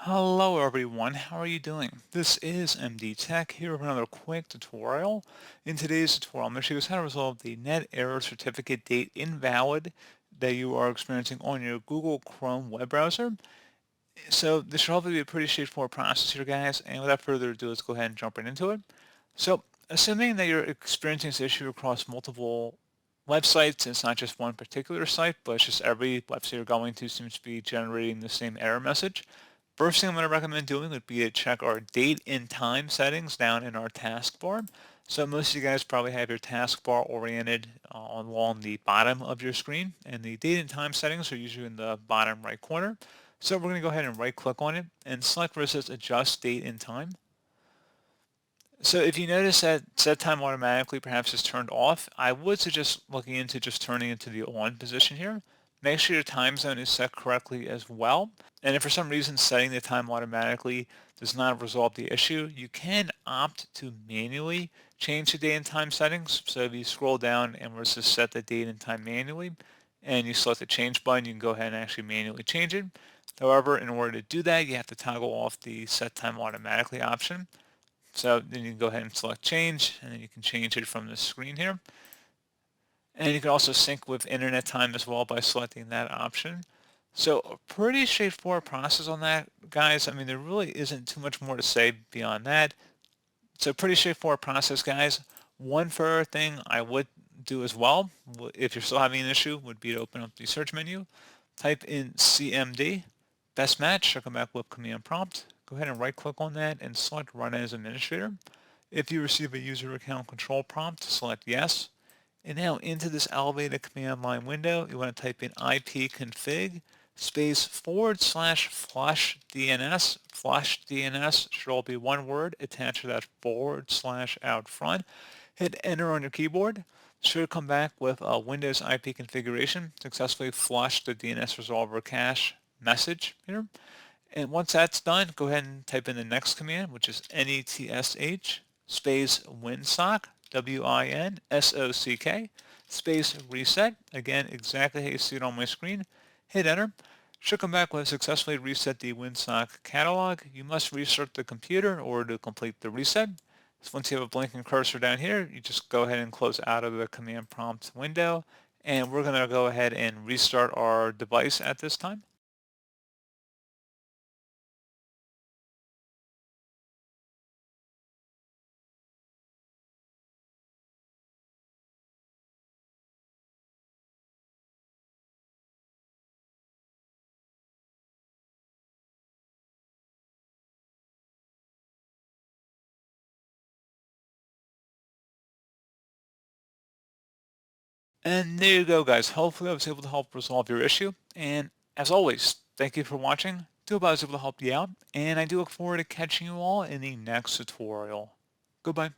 Hello everyone, how are you doing? This is MD Tech here with another quick tutorial. In today's tutorial, I'm going to show you guys how to resolve the net error certificate date invalid that you are experiencing on your Google Chrome web browser. So this should hopefully be a pretty straightforward process here, guys, and without further ado, let's go ahead and jump right into it. So assuming that you're experiencing this issue across multiple websites, it's not just one particular site, but it's just every website you're going to seems to be generating the same error message. First thing I'm going to recommend doing would be to check our date and time settings down in our taskbar. So most of you guys probably have your taskbar oriented along the bottom of your screen, and the date and time settings are usually in the bottom right corner. So we're going to go ahead and right click on it and select where it says adjust date and time. So if you notice that set time automatically perhaps is turned off, I would suggest looking into just turning it to the on position here. Make sure your time zone is set correctly as well. And if for some reason setting the time automatically does not resolve the issue, you can opt to manually change the date and time settings. So if you scroll down and where it says set the date and time manually, and you select the change button, you can go ahead and actually manually change it. However, in order to do that, you have to toggle off the set time automatically option. So then you can go ahead and select change, and then you can change it from the screen here. And you can also sync with internet time as well by selecting that option. So a pretty straightforward process on that, guys. I mean, there really isn't too much more to say beyond that. So pretty straightforward process, guys. One further thing I would do as well, if you're still having an issue, would be to open up the search menu, type in CMD, best match, or come back with command prompt. Go ahead and right click on that and select run as administrator. If you receive a user account control prompt, select yes. And now into this elevated command line window, you want to type in ipconfig space /flush DNS. Flush DNS should all be one word attached to that / out front. Hit enter on your keyboard. Should come back with a Windows IP configuration. Successfully flush the DNS resolver cache message here. And once that's done, go ahead and type in the next command, which is netsh space winsock, WINSOCK, space reset. Again, exactly how you see it on my screen. Hit enter. Should come back with successfully reset the WinSock catalog. You must restart the computer in order to complete the reset. So once you have a blinking cursor down here, you just go ahead and close out of the command prompt window. And we're going to go ahead and restart our device at this time. And there you go, guys. Hopefully I was able to help resolve your issue. And as always, thank you for watching. Do hope I was able to help you out. And I do look forward to catching you all in the next tutorial. Goodbye.